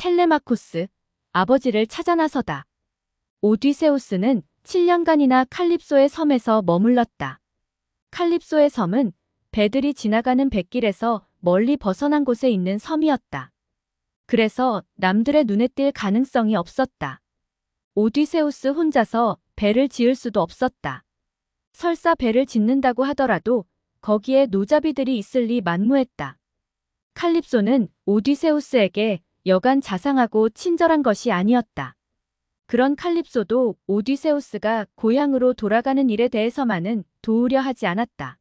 텔레마코스, 아버지를 찾아 나서다. 오디세우스는 7년간이나 칼립소의 섬에서 머물렀다. 칼립소의 섬은 배들이 지나가는 뱃길에서 멀리 벗어난 곳에 있는 섬이었다. 그래서 남들의 눈에 띌 가능성이 없었다. 오디세우스 혼자서 배를 지을 수도 없었다. 설사 배를 짓는다고 하더라도 거기에 노자비들이 있을 리 만무했다. 칼립소는 오디세우스에게 여간 자상하고 친절한 것이 아니었다. 그런 칼립소도 오디세우스가 고향으로 돌아가는 일에 대해서만은 도우려 하지 않았다.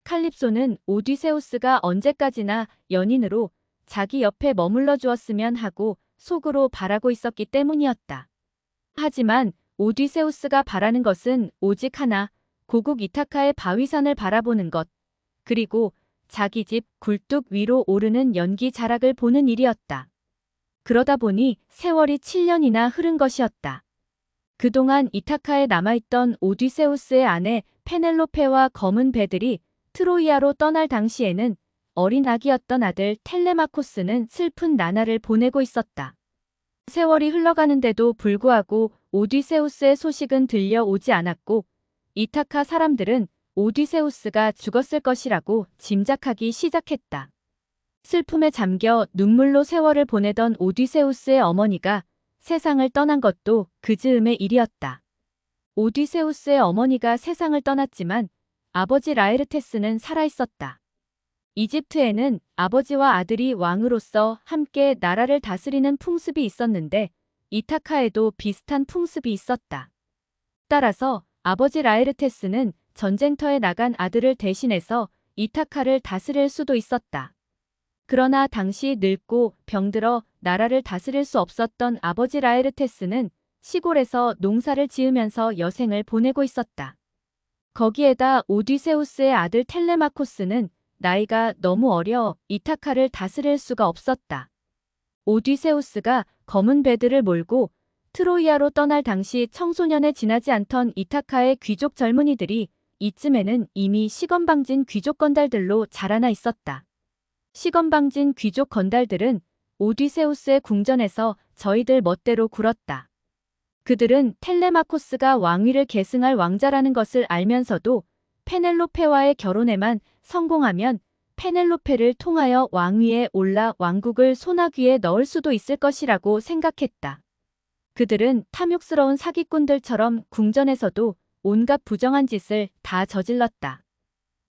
칼립소는 오디세우스가 언제까지나 연인으로 자기 옆에 머물러 주었으면 하고 속으로 바라고 있었기 때문이었다. 하지만 오디세우스가 바라는 것은 오직 하나, 고국 이타카의 바위산을 바라보는 것, 그리고 자기 집 굴뚝 위로 오르는 연기 자락을 보는 일이었다. 그러다 보니 세월이 7년이나 흐른 것이었다. 그동안 이타카에 남아있던 오디세우스의 아내 페넬로페와 검은 배들이 트로이아로 떠날 당시에는 어린 아기였던 아들 텔레마코스는 슬픈 나날을 보내고 있었다. 세월이 흘러가는데도 불구하고 오디세우스의 소식은 들려오지 않았고 이타카 사람들은 오디세우스가 죽었을 것이라고 짐작하기 시작했다. 슬픔에 잠겨 눈물로 세월을 보내던 오디세우스의 어머니가 세상을 떠난 것도 그 즈음의 일이었다. 오디세우스의 어머니가 세상을 떠났지만 아버지 라에르테스는 살아있었다. 이집트에는 아버지와 아들이 왕으로서 함께 나라를 다스리는 풍습이 있었는데 이타카에도 비슷한 풍습이 있었다. 따라서 아버지 라에르테스는 전쟁터에 나간 아들을 대신해서 이타카를 다스릴 수도 있었다. 그러나 당시 늙고 병들어 나라를 다스릴 수 없었던 아버지 라에르테스는 시골에서 농사를 지으면서 여생을 보내고 있었다. 거기에다 오디세우스의 아들 텔레마코스는 나이가 너무 어려 이타카를 다스릴 수가 없었다. 오디세우스가 검은 배들을 몰고 트로이아로 떠날 당시 청소년에 지나지 않던 이타카의 귀족 젊은이들이 이쯤에는 이미 시건방진 귀족 건달들로 자라나 있었다. 시건방진 귀족 건달들은 오디세우스의 궁전에서 저희들 멋대로 굴었다. 그들은 텔레마코스가 왕위를 계승할 왕자라는 것을 알면서도 페넬로페와의 결혼에만 성공하면 페넬로페를 통하여 왕위에 올라 왕국을 소나귀에 넣을 수도 있을 것이라고 생각했다. 그들은 탐욕스러운 사기꾼들처럼 궁전에서도 온갖 부정한 짓을 다 저질렀다.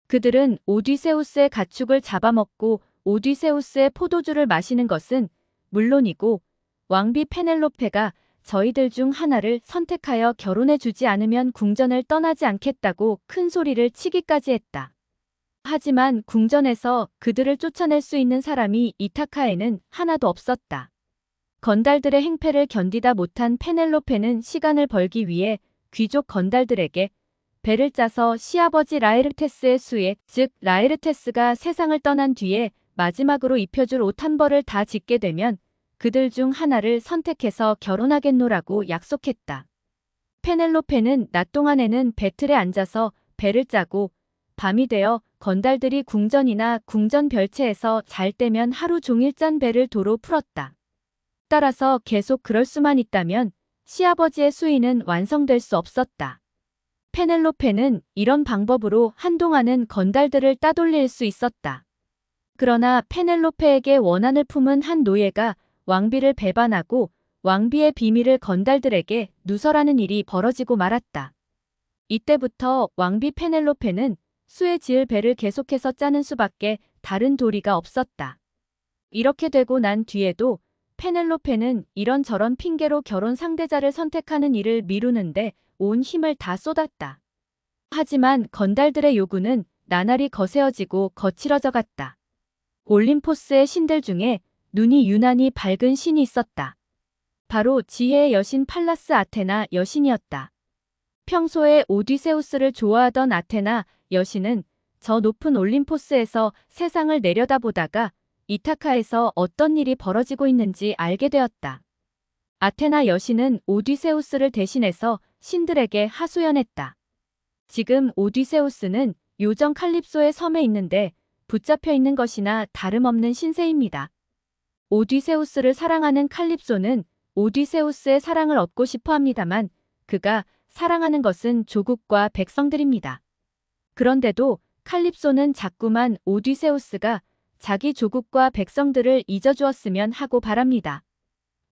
그들은 오디세우스의 가축을 잡아먹고 오디세우스의 포도주를 마시는 것은 물론이고 왕비 페넬로페가 저희들 중 하나를 선택하여 결혼해주지 않으면 궁전을 떠나지 않겠다고 큰 소리를 치기까지 했다. 하지만 궁전에서 그들을 쫓아낼 수 있는 사람이 이타카에는 하나도 없었다. 건달들의 행패를 견디다 못한 페넬로페는 시간을 벌기 위해 귀족 건달들에게 배를 짜서 시아버지 라에르테스의 수에, 즉 라에르테스가 세상을 떠난 뒤에 마지막으로 입혀줄 옷 한 벌을 다 짓게 되면 그들 중 하나를 선택해서 결혼하겠노라고 약속했다. 페넬로페는 낮 동안에는 배틀에 앉아서 배를 짜고 밤이 되어 건달들이 궁전이나 궁전 별채에서 잘 때면 하루 종일 짠 배를 도로 풀었다. 따라서 계속 그럴 수만 있다면 시아버지의 수의는 완성될 수 없었다. 페넬로페는 이런 방법으로 한동안은 건달들을 따돌릴 수 있었다. 그러나 페넬로페에게 원한을 품은 한 노예가 왕비를 배반하고 왕비의 비밀을 건달들에게 누설하는 일이 벌어지고 말았다. 이때부터 왕비 페넬로페는 수에 지을 배를 계속해서 짜는 수밖에 다른 도리가 없었다. 이렇게 되고 난 뒤에도 페넬로페는 이런저런 핑계로 결혼 상대자를 선택하는 일을 미루는데 온 힘을 다 쏟았다. 하지만 건달들의 요구는 나날이 거세어지고 거칠어져 갔다. 올림포스의 신들 중에 눈이 유난히 밝은 신이 있었다. 바로 지혜의 여신 팔라스 아테나 여신이었다. 평소에 오디세우스를 좋아하던 아테나 여신은 저 높은 올림포스에서 세상을 내려다보다가 이타카에서 어떤 일이 벌어지고 있는지 알게 되었다. 아테나 여신은 오디세우스를 대신해서 신들에게 하소연했다. 지금 오디세우스는 요정 칼립소의 섬에 있는데 붙잡혀 있는 것이나 다름없는 신세입니다. 오디세우스를 사랑하는 칼립소는 오디세우스의 사랑을 얻고 싶어 합니다만 그가 사랑하는 것은 조국과 백성들입니다. 그런데도 칼립소는 자꾸만 오디세우스가 자기 조국과 백성들을 잊어주었으면 하고 바랍니다.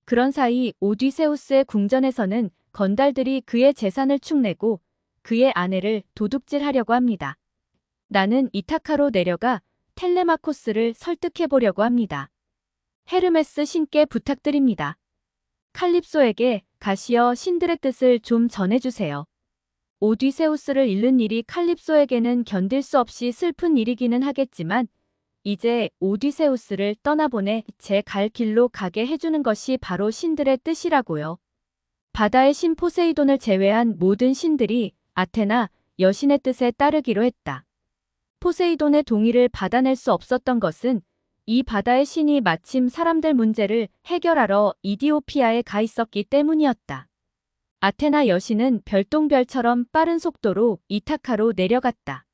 그런 사이 오디세우스의 궁전에서는 건달들이 그의 재산을 축내고 그의 아내를 도둑질하려고 합니다. 나는 이타카로 내려가 텔레마코스를 설득해보려고 합니다. 헤르메스 신께 부탁드립니다. 칼립소에게 가시어 신들의 뜻을 좀 전해주세요. 오디세우스를 잃는 일이 칼립소에게는 견딜 수 없이 슬픈 일이기는 하겠지만 이제 오디세우스를 떠나보내 제 갈 길로 가게 해주는 것이 바로 신들의 뜻이라고요. 바다의 신 포세이돈을 제외한 모든 신들이 아테나 여신의 뜻에 따르기로 했다. 포세이돈의 동의를 받아낼 수 없었던 것은 이 바다의 신이 마침 사람들 문제를 해결하러 이디오피아에 가 있었기 때문이었다. 아테나 여신은 별똥별처럼 빠른 속도로 이타카로 내려갔다.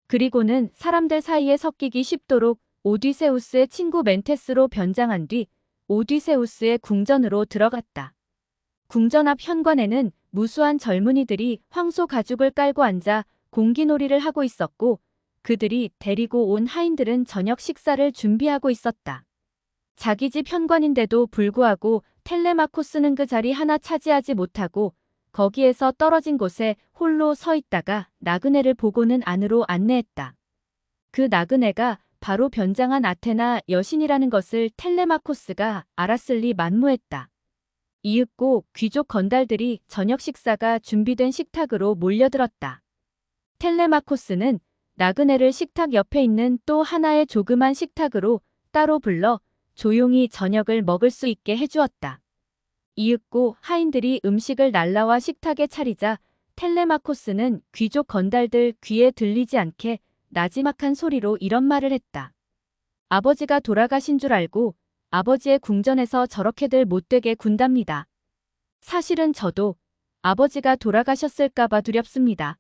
그리고는 사람들 사이에 섞이기 쉽도록 오디세우스의 친구 멘테스로 변장한 뒤 오디세우스의 궁전으로 들어갔다. 궁전 앞 현관에는 무수한 젊은이들이 황소 가죽을 깔고 앉아 공기놀이를 하고 있었고 그들이 데리고 온 하인들은 저녁 식사를 준비하고 있었다. 자기 집 현관인데도 불구하고 텔레마코스는 그 자리 하나 차지하지 못하고 거기에서 떨어진 곳에 홀로 서 있다가 나그네를 보고는 안으로 안내했다. 그 나그네가 바로 변장한 아테나 여신이라는 것을 텔레마코스가 알았을리 만무했다. 이윽고 귀족 건달들이 저녁 식사가 준비된 식탁으로 몰려들었다. 텔레마코스는 나그네를 식탁 옆에 있는 또 하나의 조그만 식탁으로 따로 불러 조용히 저녁을 먹을 수 있게 해주었다. 이윽고 하인들이 음식을 날라와 식탁에 차리자 텔레마코스는 귀족 건달들 귀에 들리지 않게 나지막한 소리로 이런 말을 했다. 아버지가 돌아가신 줄 알고 아버지의 궁전에서 저렇게들 못되게 군답니다. 사실은 저도 아버지가 돌아가셨을까봐 두렵습니다.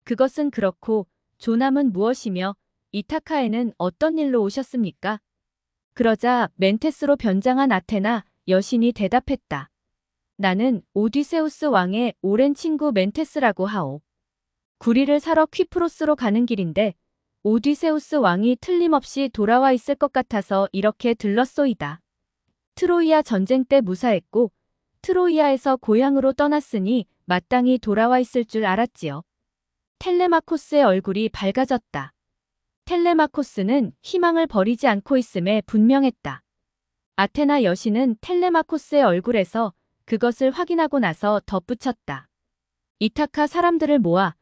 그것은 그렇고 조남은 무엇이며 이타카에는 어떤 일로 오셨습니까? 그러자 멘테스로 변장한 아테나 여신이 대답했다. 나는 오디세우스 왕의 오랜 친구 멘테스라고 하오. 구리를 사러 퀴프로스로 가는 길인데 오디세우스 왕이 틀림없이 돌아와 있을 것 같아서 이렇게 들렀소이다. 트로이아 전쟁 때 무사했고 트로이아에서 고향으로 떠났으니 마땅히 돌아와 있을 줄 알았지요. 텔레마코스의 얼굴이 밝아졌다. 텔레마코스는 희망을 버리지 않고 있음에 분명했다. 아테나 여신은 텔레마코스의 얼굴에서 그것을 확인하고 나서 덧붙였다. 이타카 사람들을 모아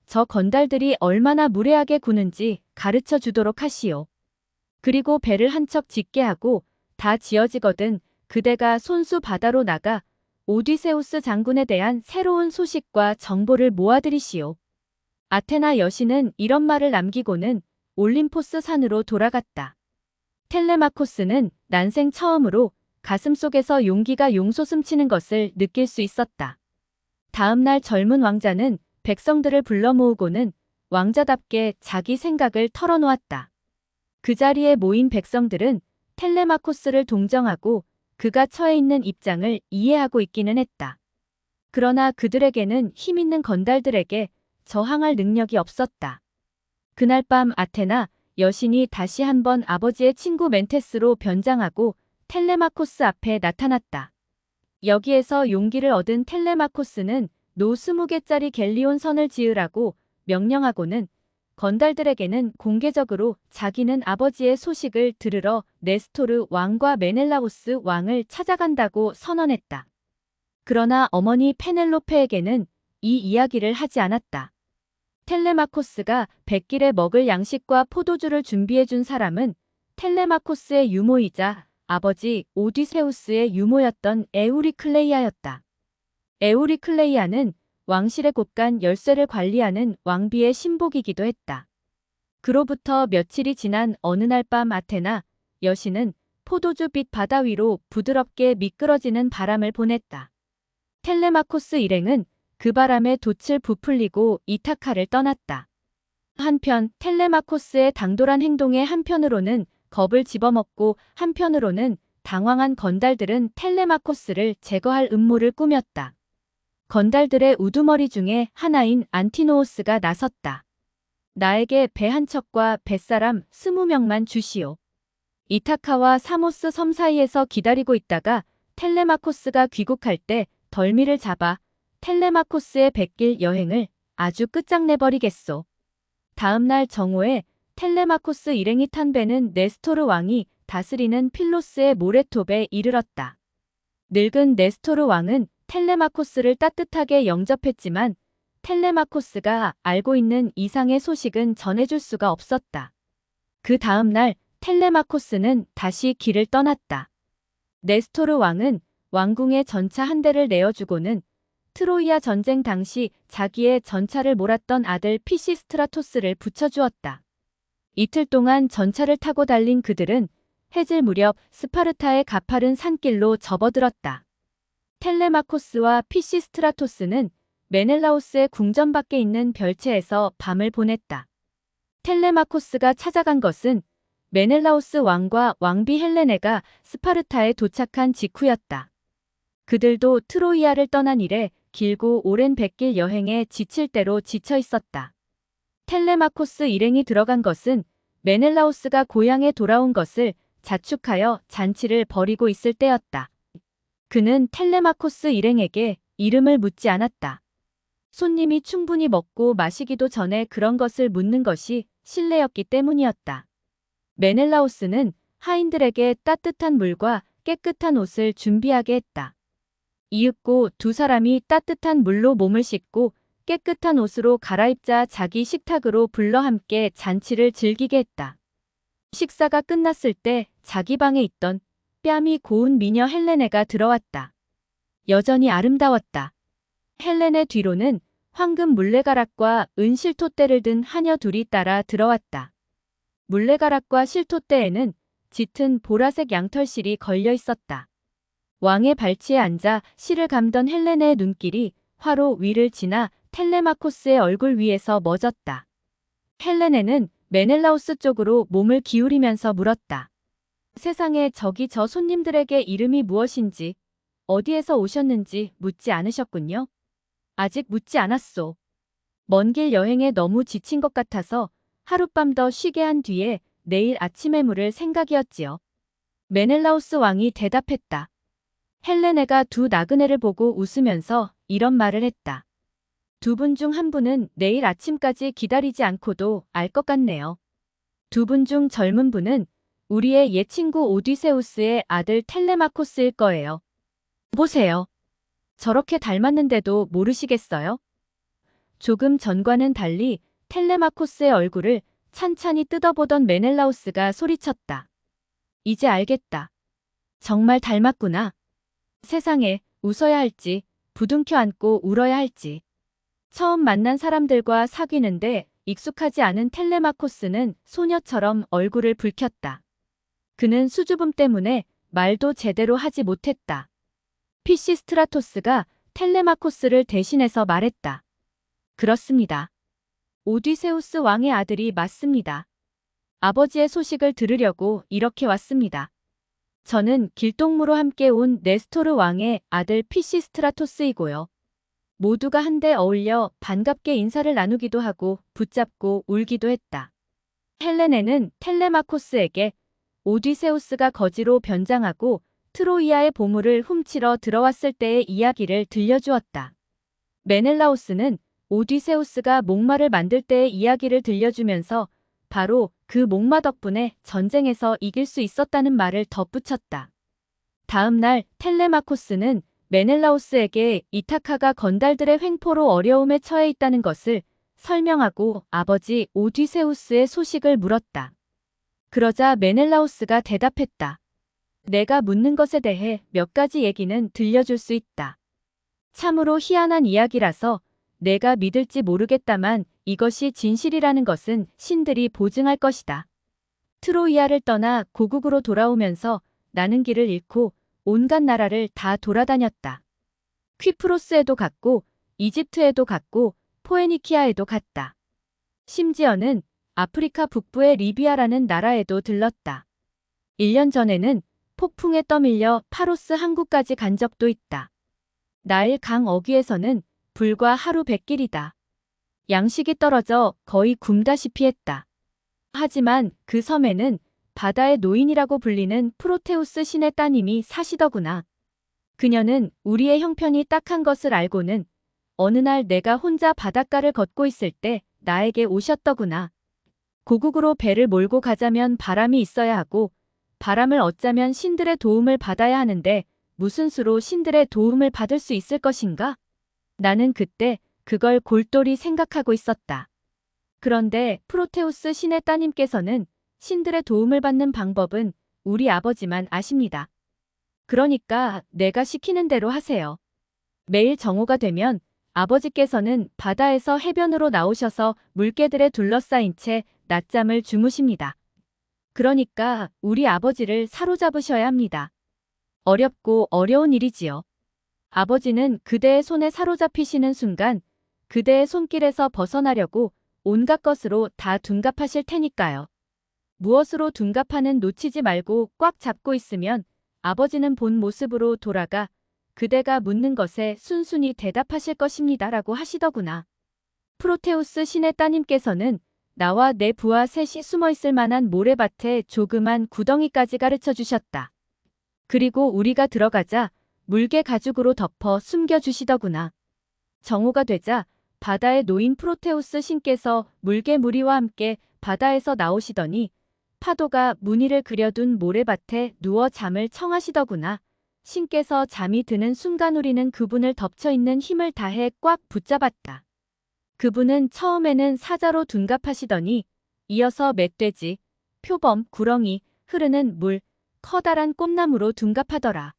저 건달들이 얼마나 무례하게 구는지 가르쳐 주도록 하시오. 그리고 배를 한 척 짓게 하고 다 지어지거든 그대가 손수 바다로 나가 오디세우스 장군에 대한 새로운 소식과 정보를 모아들이시오. 아테나 여신은 이런 말을 남기고는 올림포스 산으로 돌아갔다. 텔레마코스는 난생 처음으로 가슴속에서 용기가 용솟음치는 것을 느낄 수 있었다. 다음 날 젊은 왕자는 백성들을 불러 모으고는 왕자답게 자기 생각을 털어놓았다. 그 자리에 모인 백성들은 텔레마코스를 동정하고 그가 처해 있는 입장을 이해하고 있기는 했다. 그러나 그들에게는 힘있는 건달들에게 저항할 능력이 없었다. 그날 밤 아테나 여신이 다시 한번 아버지의 친구 멘테스로 변장하고 텔레마코스 앞에 나타났다. 여기에서 용기를 얻은 텔레마코스는 노 20개짜리 갤리온 선을 지으라고 명령하고는 건달들에게는 공개적으로 자기는 아버지의 소식을 들으러 네스토르 왕과 메넬라오스 왕을 찾아간다고 선언했다. 그러나 어머니 페넬로페에게는 이 이야기를 하지 않았다. 텔레마코스가 백길에 먹을 양식과 포도주를 준비해준 사람은 텔레마코스의 유모이자 아버지 오디세우스의 유모였던 에우리클레이아였다. 에우리클레이아는 왕실의 곳간 열쇠를 관리하는 왕비의 신복이기도 했다. 그로부터 며칠이 지난 어느 날 밤 아테나 여신은 포도주빛 바다 위로 부드럽게 미끄러지는 바람을 보냈다. 텔레마코스 일행은 그 바람에 돛을 부풀리고 이타카를 떠났다. 한편 텔레마코스의 당돌한 행동의 한편으로는 겁을 집어먹고 한편으로는 당황한 건달들은 텔레마코스를 제거할 음모를 꾸몄다. 건달들의 우두머리 중에 하나인 안티노오스가 나섰다. 나에게 배 한 척과 뱃사람 20명만 주시오. 이타카와 사모스 섬 사이에서 기다리고 있다가 텔레마코스가 귀국할 때 덜미를 잡아 텔레마코스의 백길 여행을 아주 끝장내버리겠소. 다음 날 정오에 텔레마코스 일행이 탄 배는 네스토르 왕이 다스리는 필로스의 모래톱에 이르렀다. 늙은 네스토르 왕은 텔레마코스를 따뜻하게 영접했지만 텔레마코스가 알고 있는 이상의 소식은 전해줄 수가 없었다. 그 다음 날 텔레마코스는 다시 길을 떠났다. 네스토르 왕은 왕궁에 전차 한 대를 내어주고는 트로이아 전쟁 당시 자기의 전차를 몰았던 아들 피시스트라토스를 붙여주었다. 이틀 동안 전차를 타고 달린 그들은 해질 무렵 스파르타의 가파른 산길로 접어들었다. 텔레마코스와 피시스트라토스는 메넬라오스의 궁전 밖에 있는 별채에서 밤을 보냈다. 텔레마코스가 찾아간 것은 메넬라오스 왕과 왕비 헬레네가 스파르타에 도착한 직후였다. 그들도 트로이아를 떠난 이래 길고 오랜 백길 여행에 지칠 대로 지쳐 있었다. 텔레마코스 일행이 들어간 것은 메넬라오스가 고향에 돌아온 것을 자축하여 잔치를 벌이고 있을 때였다. 그는 텔레마코스 일행에게 이름을 묻지 않았다. 손님이 충분히 먹고 마시기도 전에 그런 것을 묻는 것이 신뢰였기 때문이었다. 메넬라오스는 하인들에게 따뜻한 물과 깨끗한 옷을 준비하게 했다. 이윽고 두 사람이 따뜻한 물로 몸을 씻고 깨끗한 옷으로 갈아입자 자기 식탁으로 불러 함께 잔치를 즐기게 했다. 식사가 끝났을 때 자기 방에 있던 뺨이 고운 미녀 헬레네가 들어왔다. 여전히 아름다웠다. 헬레네 뒤로는 황금 물레가락과 은 실토대를 든 하녀 둘이 따라 들어왔다. 물레가락과 실토대에는 짙은 보라색 양털실이 걸려 있었다. 왕의 발치에 앉아 실을 감던 헬레네의 눈길이 화로 위를 지나 텔레마코스의 얼굴 위에서 멎었다. 헬레네는 메넬라오스 쪽으로 몸을 기울이면서 물었다. 세상에 저기 저 손님들에게 이름이 무엇인지, 어디에서 오셨는지 묻지 않으셨군요. 아직 묻지 않았소. 먼 길 여행에 너무 지친 것 같아서 하룻밤 더 쉬게 한 뒤에 내일 아침에 물을 생각이었지요. 메넬라오스 왕이 대답했다. 헬레네가 두 나그네를 보고 웃으면서 이런 말을 했다. 두 분 중 한 분은 내일 아침까지 기다리지 않고도 알 것 같네요. 두 분 중 젊은 분은 우리의 옛 친구 오디세우스의 아들 텔레마코스일 거예요. 보세요. 저렇게 닮았는데도 모르시겠어요? 조금 전과는 달리 텔레마코스의 얼굴을 찬찬히 뜯어보던 메넬라오스가 소리쳤다. 이제 알겠다. 정말 닮았구나. 세상에 웃어야 할지 부둥켜 안고 울어야 할지. 처음 만난 사람들과 사귀는데 익숙하지 않은 텔레마코스는 소녀처럼 얼굴을 붉혔다. 그는 수줍음 때문에 말도 제대로 하지 못했다. 피시스트라토스가 텔레마코스를 대신해서 말했다. 그렇습니다. 오디세우스 왕의 아들이 맞습니다. 아버지의 소식을 들으려고 이렇게 왔습니다. 저는 길동무로 함께 온 네스토르 왕의 아들 피시스트라토스이고요. 모두가 한데 어울려 반갑게 인사를 나누기도 하고 붙잡고 울기도 했다. 헬레네는 텔레마코스에게 오디세우스가 거지로 변장하고 트로이아의 보물을 훔치러 들어왔을 때의 이야기를 들려주었다. 메넬라오스는 오디세우스가 목마를 만들 때의 이야기를 들려주면서 바로 그 목마 덕분에 전쟁에서 이길 수 있었다는 말을 덧붙였다. 다음 날 텔레마코스는 메넬라오스에게 이타카가 건달들의 횡포로 어려움에 처해 있다는 것을 설명하고 아버지 오디세우스의 소식을 물었다. 그러자 메넬라오스가 대답했다. 내가 묻는 것에 대해 몇 가지 얘기는 들려줄 수 있다. 참으로 희한한 이야기라서 내가 믿을지 모르겠다만 이것이 진실이라는 것은 신들이 보증할 것이다. 트로이아를 떠나 고국으로 돌아오면서 나는 길을 잃고 온갖 나라를 다 돌아다녔다. 퀴프로스에도 갔고 이집트에도 갔고 포에니키아에도 갔다. 심지어는 아프리카 북부의 리비아라는 나라에도 들렀다. 1년 전에는 폭풍에 떠밀려 파로스 항구까지 간 적도 있다. 나일 강 어귀에서는 불과 하루 100길이다. 양식이 떨어져 거의 굶다시피 했다. 하지만 그 섬에는 바다의 노인이라고 불리는 프로테우스 신의 따님이 사시더구나. 그녀는 우리의 형편이 딱한 것을 알고는 어느 날 내가 혼자 바닷가를 걷고 있을 때 나에게 오셨더구나. 고국으로 배를 몰고 가자면 바람이 있어야 하고 바람을 얻자면 신들의 도움을 받아야 하는데 무슨 수로 신들의 도움을 받을 수 있을 것인가? 나는 그때 그걸 골똘히 생각하고 있었다. 그런데 프로테우스 신의 따님께서는 신들의 도움을 받는 방법은 우리 아버지만 아십니다. 그러니까 내가 시키는 대로 하세요. 매일 정오가 되면 아버지께서는 바다에서 해변으로 나오셔서 물개들에 둘러싸인 채 낮잠을 주무십니다. 그러니까 우리 아버지를 사로잡으셔야 합니다. 어렵고 어려운 일이지요. 아버지는 그대의 손에 사로잡히시는 순간 그대의 손길에서 벗어나려고 온갖 것으로 다 둔갑하실 테니까요. 무엇으로 둔갑하는 놓치지 말고 꽉 잡고 있으면 아버지는 본 모습으로 돌아가 그대가 묻는 것에 순순히 대답하실 것입니다. 라고 하시더구나. 프로테우스 신의 따님께서는 나와 내 부하 셋이 숨어있을 만한 모래밭에 조그만 구덩이까지 가르쳐 주셨다. 그리고 우리가 들어가자 물개 가죽으로 덮어 숨겨주시더구나. 정오가 되자 바다에 놓인 프로테우스 신께서 물개 무리와 함께 바다에서 나오시더니 파도가 무늬를 그려둔 모래밭에 누워 잠을 청하시더구나. 신께서 잠이 드는 순간 우리는 그분을 덮쳐있는 힘을 다해 꽉 붙잡았다. 그분은 처음에는 사자로 둔갑하시더니 이어서 멧돼지, 표범, 구렁이, 흐르는 물, 커다란 꽃나무로 둔갑하더라.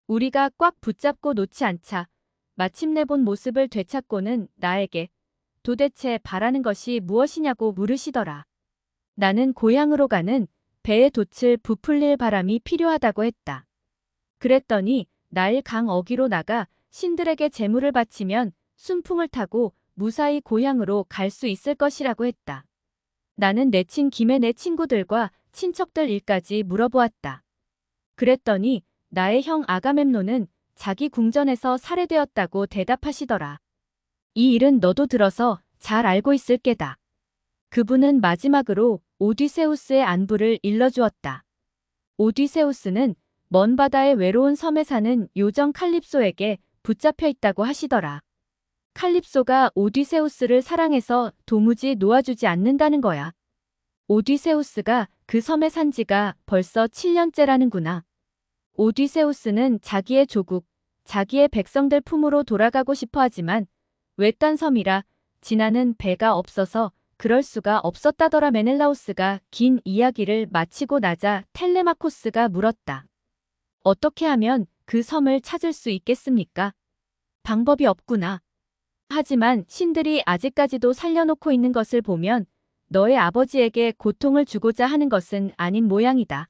우리가 꽉 붙잡고 놓지 않자 마침내 본 모습을 되찾고는 나에게 도대체 바라는 것이 무엇이냐고 물으시더라. 나는 고향으로 가는 배의 돛을 부풀릴 바람이 필요하다고 했다. 그랬더니 나일 강 어귀로 나가 신들에게 제물을 바치면 순풍을 타고 무사히 고향으로 갈 수 있을 것이라고 했다. 나는 내친 김에 내 친구들과 친척들 일까지 물어보았다. 그랬더니 나의 형 아가멤논은 자기 궁전에서 살해되었다고 대답하시더라. 이 일은 너도 들어서 잘 알고 있을 게다. 그분은 마지막으로 오디세우스의 안부를 일러주었다. 오디세우스는 먼 바다의 외로운 섬에 사는 요정 칼립소에게 붙잡혀 있다고 하시더라. 칼립소가 오디세우스를 사랑해서 도무지 놓아주지 않는다는 거야. 오디세우스가 그 섬에 산 지가 벌써 7년째라는구나. 오디세우스는 자기의 조국, 자기의 백성들 품으로 돌아가고 싶어 하지만 외딴 섬이라 지나는 배가 없어서 그럴 수가 없었다더라. 메넬라오스가 긴 이야기를 마치고 나자 텔레마코스가 물었다. 어떻게 하면 그 섬을 찾을 수 있겠습니까? 방법이 없구나. 하지만 신들이 아직까지도 살려놓고 있는 것을 보면 너의 아버지에게 고통을 주고자 하는 것은 아닌 모양이다.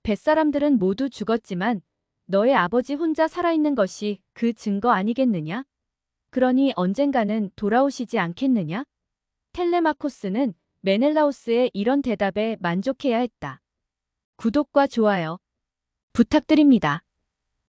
뱃사람들은 모두 죽었지만 너의 아버지 혼자 살아있는 것이 그 증거 아니겠느냐? 그러니 언젠가는 돌아오시지 않겠느냐? 텔레마코스는 메넬라오스의 이런 대답에 만족해야 했다. 구독과 좋아요 부탁드립니다.